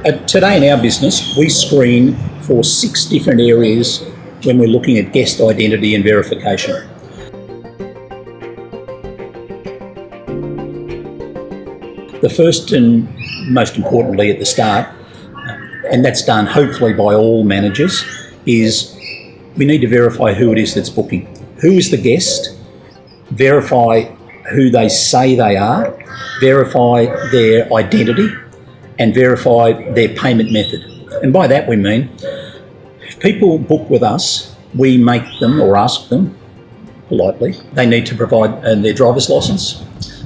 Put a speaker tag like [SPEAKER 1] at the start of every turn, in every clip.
[SPEAKER 1] Today in our business, we screen for 6 different areas when we're looking at guest identity and verification. The first and most importantly at the start, and that's done hopefully by all managers, is we need to verify who it is that's booking. Who is the guest? Verify who they say they are, verify their identity, and verify their payment method. And by that we mean, if people book with us, we make them or ask them politely, they need to provide their driver's licence.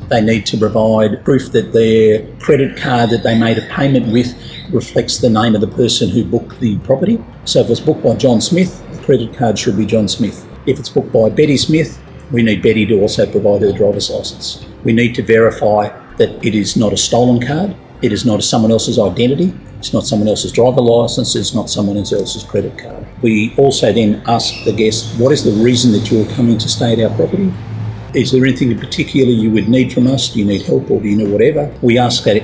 [SPEAKER 1] They need to provide proof that their credit card that they made a payment with reflects the name of the person who booked the property. So if it's booked by John Smith, the credit card should be John Smith. If it's booked by Betty Smith, we need Betty to also provide her driver's licence. We need to verify that it is not a stolen card, it is not someone else's identity, it's not someone else's driver licence, it's not someone else's credit card. We also then ask the guest, what is the reason that you're coming to stay at our property? Is there anything in particular you would need from us? Do you need help or do you know whatever? We ask that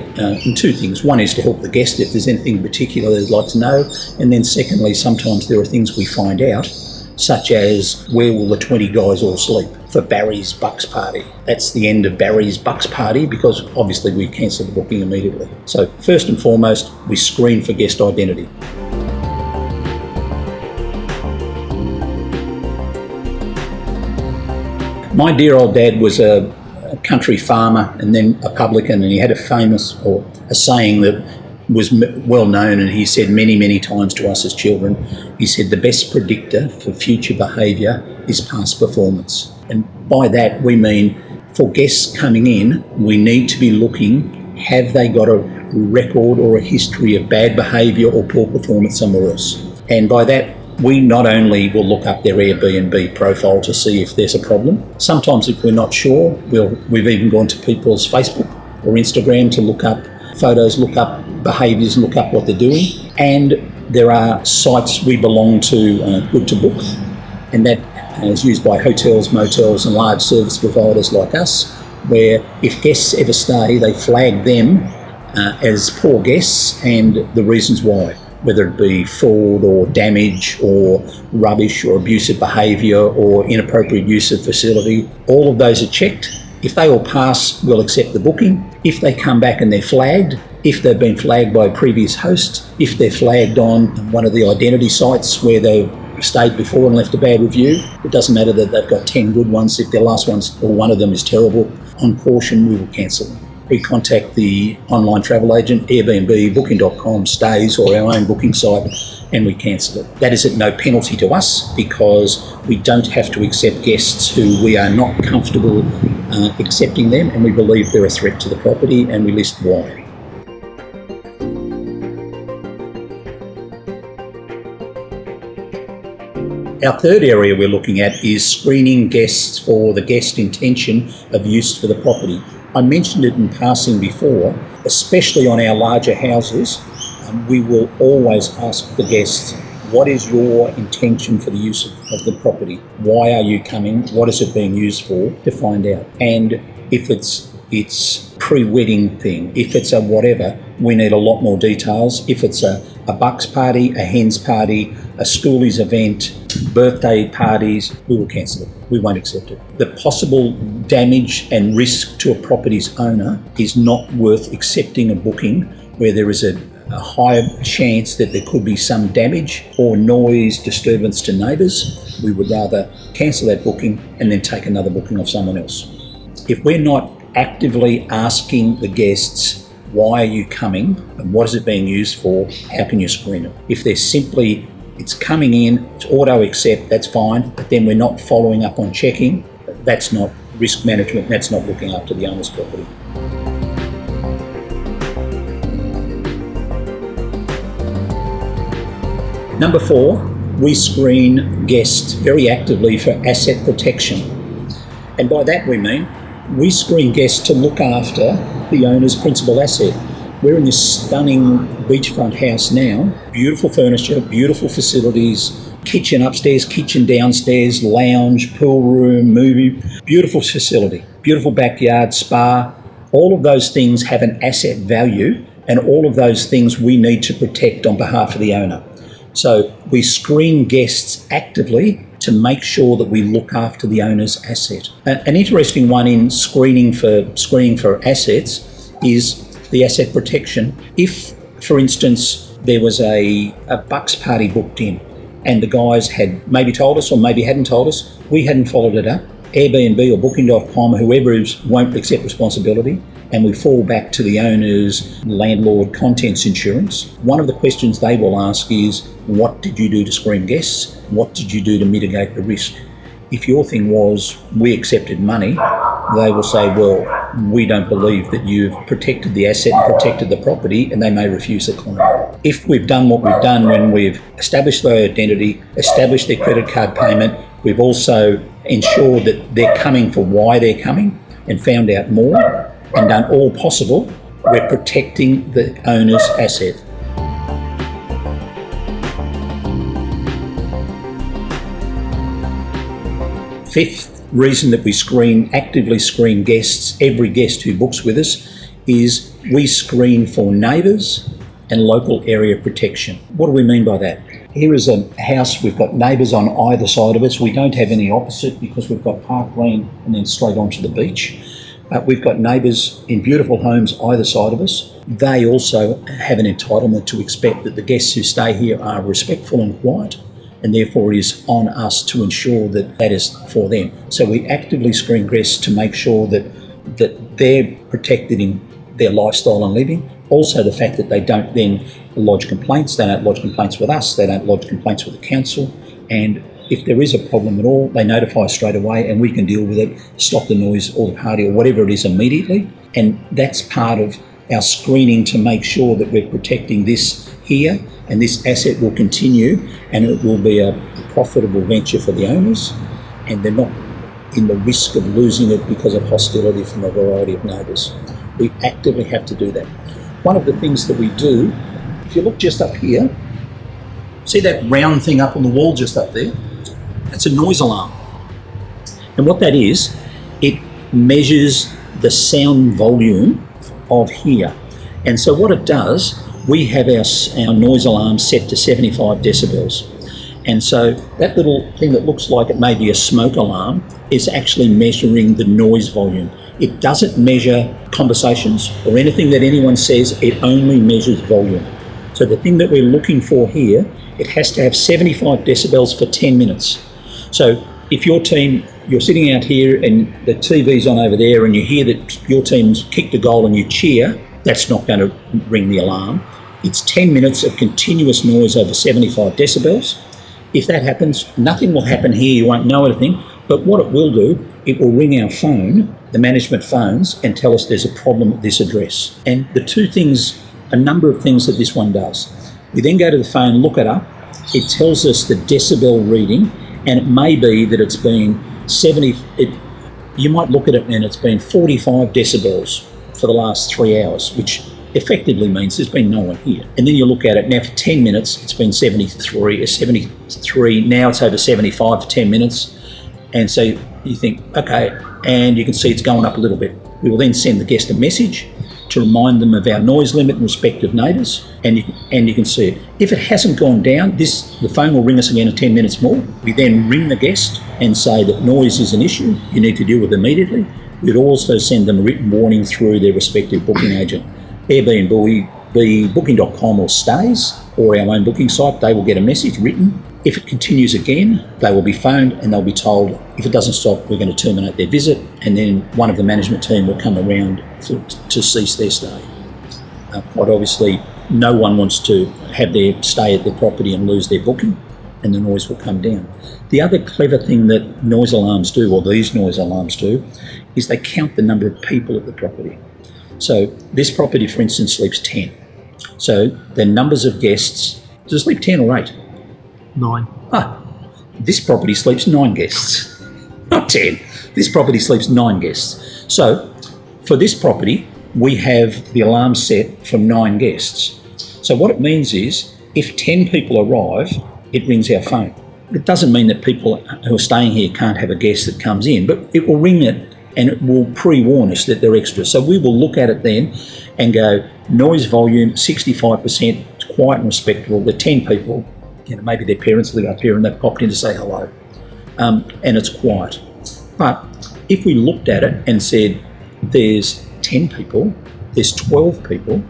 [SPEAKER 1] in 2 things. One is to help the guest if there's anything in particular they'd like to know. And then secondly, sometimes there are things we find out, such as where will the 20 guys all sleep for Barry's Bucks party? That's the end of Barry's Bucks party because obviously we cancel the booking immediately. So first and foremost, we screen for guest identity. My dear old dad was a country farmer and then a publican, and he had a famous, or a saying that was well known, and he said many times to us as children, he said the best predictor for future behaviour is past performance. And by that we mean for guests coming in, we need to be looking, have they got a record or a history of bad behaviour or poor performance somewhere else? And by that, we not only will look up their Airbnb profile to see if there's a problem. Sometimes if we're not sure, we've even gone to people's Facebook or Instagram to look up photos, look up behaviours, look up what they're doing. And there are sites we belong to, Good to Book, and that is used by hotels, motels and large service providers like us, where if guests ever stay, they flag them as poor guests and the reasons why, whether it be fraud or damage or rubbish or abusive behaviour or inappropriate use of facility. All of those are checked. If they all pass, we'll accept the booking. If they come back and they're flagged, if they've been flagged by a previous host, if they're flagged on one of the identity sites where they've stayed before and left a bad review, it doesn't matter that they've got 10 good ones. If their last ones or one of them is terrible, on caution we will cancel them. We contact the online travel agent, Airbnb, Booking.com, Stays or our own booking site, and we cancel it. That is at no penalty to us because we don't have to accept guests who we are not comfortable accepting them and we believe they're a threat to the property, and we list why. Our third area we're looking at is screening guests for the guest intention of use for the property. I mentioned it in passing before, especially on our larger houses, we will always ask the guests, what is your intention for the use of the property? Why are you coming? What is it being used for? To find out. And if it's pre-wedding thing, if it's a whatever, we need a lot more details. If it's a bucks party, a hens party, a schoolies event, birthday parties, we will cancel it. We won't accept it. The possible damage and risk to a property's owner is not worth accepting a booking where there is a high chance that there could be some damage or noise disturbance to neighbours. We would rather cancel that booking and then take another booking of someone else. If we're not actively asking the guests, why are you coming and what is it being used for, how can you screen it? If they're simply, it's coming in, it's auto accept, that's fine, but then we're not following up on checking, that's not risk management, that's not looking after the owner's property. Number 4, we screen guests very actively for asset protection. And by that we mean, we screen guests to look after the owner's principal asset. We're in this stunning beachfront house now, beautiful furniture, beautiful facilities, kitchen upstairs, kitchen downstairs, lounge, pool room, movie, beautiful facility, beautiful backyard, spa. All of those things have an asset value And all of those things we need to protect on behalf of the owner. So we screen guests actively to make sure that we look after the owner's asset. An interesting one in screening for assets is the asset protection. If, for instance, there was a bucks party booked in and the guys had maybe told us or maybe hadn't told us, we hadn't followed it up, Airbnb or Booking.com, whoever won't accept responsibility, and we fall back to the owner's landlord contents insurance. One of the questions they will ask is, what did you do to screen guests? What did you do to mitigate the risk? If your thing was, we accepted money, they will say, well, we don't believe that you've protected the asset and protected the property, and they may refuse the claim. If we've done what we've done when we've established their identity, established their credit card payment, we've also ensured that they're coming for why they're coming and found out more and done all possible, we're protecting the owner's asset. Fifth reason that we actively screen guests, every guest who books with us, is we screen for neighbours and local area protection. What do we mean by that? Here is a house, we've got neighbours on either side of us. We don't have any opposite because we've got parkland and then straight onto the beach. We've got neighbours in beautiful homes either side of us. They also have an entitlement to expect that the guests who stay here are respectful and quiet, and therefore it is on us to ensure that that is for them. So we actively screen guests to make sure that they're protected in their lifestyle and living. Also the fact that they don't then lodge complaints, they don't lodge complaints with us, they don't lodge complaints with the council, and if there is a problem at all, they notify us straight away and we can deal with it, stop the noise or the party or whatever it is immediately. And that's part of our screening to make sure that we're protecting this here and this asset will continue and it will be a profitable venture for the owners and they're not in the risk of losing it because of hostility from a variety of neighbours. We actively have to do that. One of the things that we do, if you look just up here, see that round thing up on the wall just up there? That's a noise alarm. And what that is, it measures the sound volume of here. And so what it does, we have our noise alarm set to 75 decibels. And so that little thing that looks like it may be a smoke alarm is actually measuring the noise volume. It doesn't measure conversations or anything that anyone says, it only measures volume. So the thing that we're looking for here, it has to have 75 decibels for 10 minutes. So if your team, you're sitting out here and the TV's on over there and you hear that your team's kicked a goal and you cheer, that's not going to ring the alarm. It's 10 minutes of continuous noise over 75 decibels. If that happens, nothing will happen here, you won't know anything, but what it will do, it will ring our phone, the management phones, and tell us there's a problem at this address. And the two things, a number of things that this one does. We then go to the phone, look it up, it tells us the decibel reading, and it may be that it's been 70, you might look at it and it's been 45 decibels for the last 3 hours, which effectively means there's been no one here. And then you look at it, now for 10 minutes, it's been 73, now it's over 75 for 10 minutes. And so you think, okay, and you can see it's going up a little bit. We will then send the guest a message to remind them of our noise limit in respect of neighbours, and you can see it. If it hasn't gone down, the phone will ring us again in 10 minutes more. We then ring the guest and say that noise is an issue, you need to deal with it immediately. We'd also send them a written warning through their respective booking agent. Airbnb, Booking.com or Stays, or our own booking site, they will get a message written. If it continues again, they will be phoned and they'll be told, if it doesn't stop, we're going to terminate their visit, and then one of the management team will come around to cease their stay. Quite obviously, no one wants to have their stay at their property and lose their booking, and the noise will come down. The other clever thing that noise alarms do, or these noise alarms do, is they count the number of people at the property. So this property, for instance, sleeps 10. So the numbers of guests, does it sleep 10 or 8?
[SPEAKER 2] 9.
[SPEAKER 1] This property sleeps 9 guests, not 10. This property sleeps 9 guests. So for this property, we have the alarm set for 9 guests. So what it means is, if 10 people arrive, it rings our phone. It doesn't mean that people who are staying here can't have a guest that comes in, but it will ring it and it will pre-warn us that they're extra. So we will look at it then and go, Noise volume, 65%, it's quiet and respectable. The 10 people, maybe their parents live up here and they've popped in to say hello, and it's quiet. But if we looked at it and said there's 10 people, there's 12 people,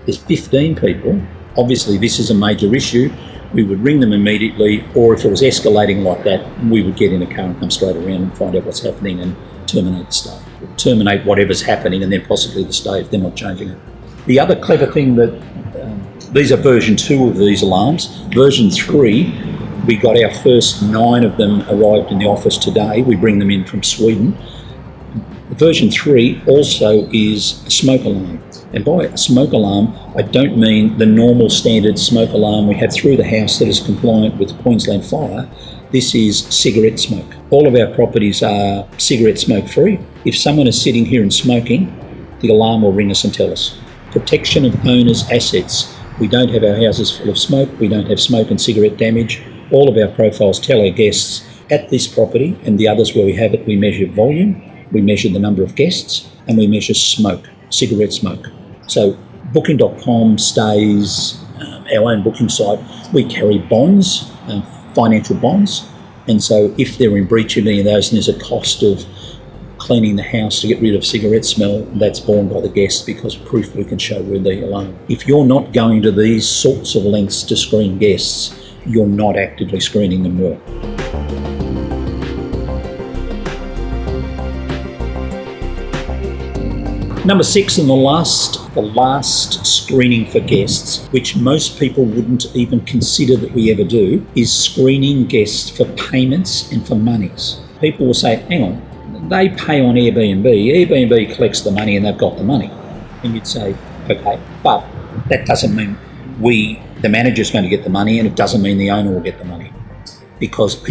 [SPEAKER 1] there's 15 people, obviously this is a major issue, we would ring them immediately, or if it was escalating like that, we would get in a car and come straight around and find out what's happening and terminate the stay. Terminate whatever's happening and then possibly the stay if they're not changing it. The other clever thing that, these are version 2 of these alarms. Version 3, we got our first 9 of them arrived in the office today. We bring them in from Sweden. Version 3 also is a smoke alarm. And by a smoke alarm, I don't mean the normal standard smoke alarm we have through the house that is compliant with Queensland Fire. This is cigarette smoke. All of our properties are cigarette smoke free. If someone is sitting here and smoking, the alarm will ring us and tell us. Protection of owners' assets. We don't have our houses full of smoke. We don't have smoke and cigarette damage. All of our profiles tell our guests at this property and the others where we have it, we measure volume, we measure the number of guests, and we measure smoke, cigarette smoke. So Booking.com stays, our own booking site, we carry bonds, financial bonds, and so if they're in breach of any of those and there's a cost of cleaning the house to get rid of cigarette smell, that's borne by the guests because proof we can show we're the alarm. If you're not going to these sorts of lengths to screen guests, you're not actively screening them well. Number 6 and the last screening for guests, which most people wouldn't even consider that we ever do, is screening guests for payments and for monies. People will say, hang on, they pay on Airbnb. Airbnb collects the money and they've got the money. And you'd say, okay, but that doesn't mean the manager's going to get the money, and it doesn't mean the owner will get the money, because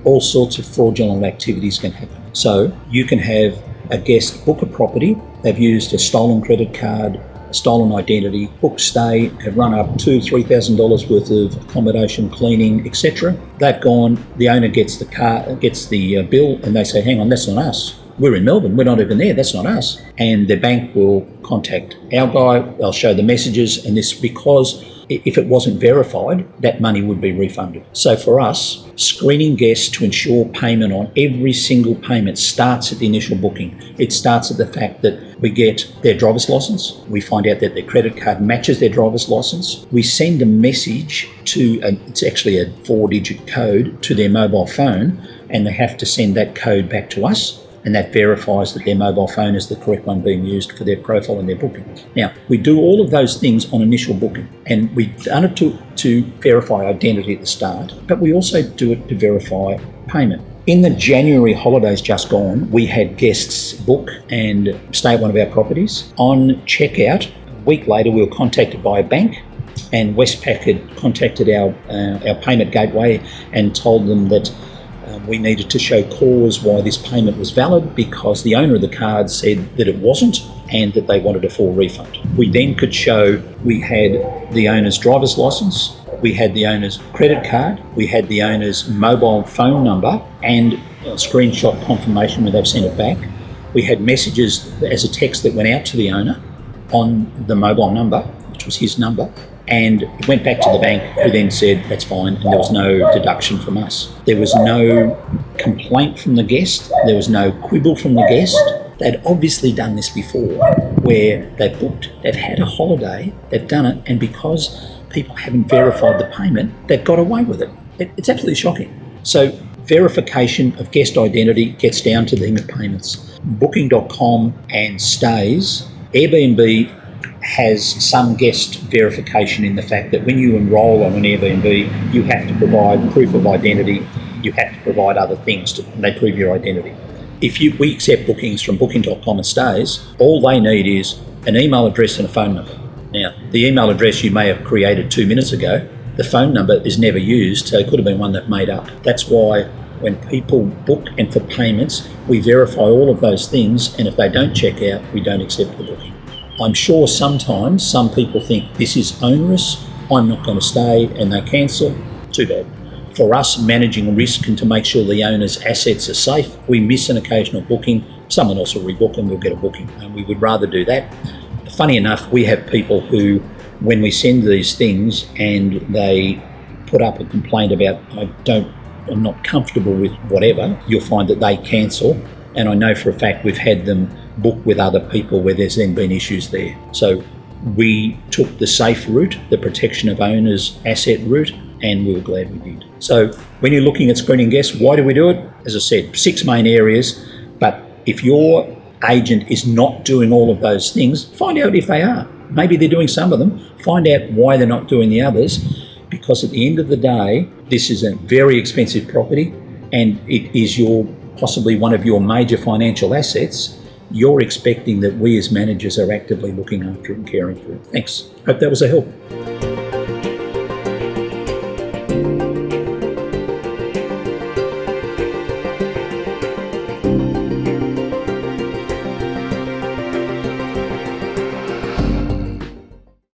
[SPEAKER 1] all sorts of fraudulent activities can happen. So you can have a guest book a property, they've used a stolen credit card, a stolen identity, book stay, have run up $2,000-3,000 worth of accommodation, cleaning, etc. They've gone, the owner gets the bill, and they say, hang on, that's not us. We're in Melbourne, we're not even there, that's not us. And the bank will contact our guy, they'll show the messages, and this, because if it wasn't verified, that money would be refunded. So for us, screening guests to ensure payment on every single payment starts at the initial booking. It starts at the fact that we get their driver's license, we find out that their credit card matches their driver's license, we send a message it's actually a 4-digit code to their mobile phone, and they have to send that code back to us, and that verifies that their mobile phone is the correct one being used for their profile and their booking. Now, we do all of those things on initial booking, and we've done it to verify identity at the start, but we also do it to verify payment. In the January holidays just gone, we had guests book and stay at one of our properties. On checkout, a week later, we were contacted by a bank, and Westpac had contacted our payment gateway and told them that we needed to show cause why this payment was valid, because the owner of the card said that it wasn't and that they wanted a full refund. We then could show we had the owner's driver's license, we had the owner's credit card, we had the owner's mobile phone number and a screenshot confirmation where they've sent it back. We had messages as a text that went out to the owner on the mobile number, which was his number, and it went back to the bank, who then said that's fine, and there was no deduction from us. There was no complaint from the guest, there was no quibble from the guest. They'd obviously done this before, where they've booked, they've had a holiday, they've done it, and because people haven't verified the payment, they've got away with it. It's absolutely shocking. So verification of guest identity gets down to the thing of payments. Booking.com and stays, Airbnb has some guest verification in the fact that when you enrol on an Airbnb, you have to provide proof of identity, you have to provide other things and they prove your identity. If we accept bookings from Booking.com and stays, all they need is an email address and a phone number. Now, the email address you may have created 2 minutes ago, the phone number is never used, so it could have been one they've made up. That's why when people book and for payments, we verify all of those things, and if they don't check out, we don't accept the booking. I'm sure sometimes some people think this is onerous, I'm not going to stay, and they cancel. Too bad. For us, managing risk and to make sure the owner's assets are safe, we miss an occasional booking, someone else will rebook and we'll get a booking, and we would rather do that. The funny enough, we have people who, when we send these things and they put up a complaint about, I'm not comfortable with whatever, you'll find that they cancel. And I know for a fact we've had them book with other people where there's then been issues there. So we took the safe route, the protection of owners asset route, and we were glad we did. So when you're looking at screening guests, why do we do it? As I said, 6 main areas, but if your agent is not doing all of those things, find out if they are. Maybe they're doing some of them, find out why they're not doing the others, because at the end of the day, this is a very expensive property and it is possibly one of your major financial assets. You're expecting that we as managers are actively looking after it and caring for it. Thanks. Hope that was a help.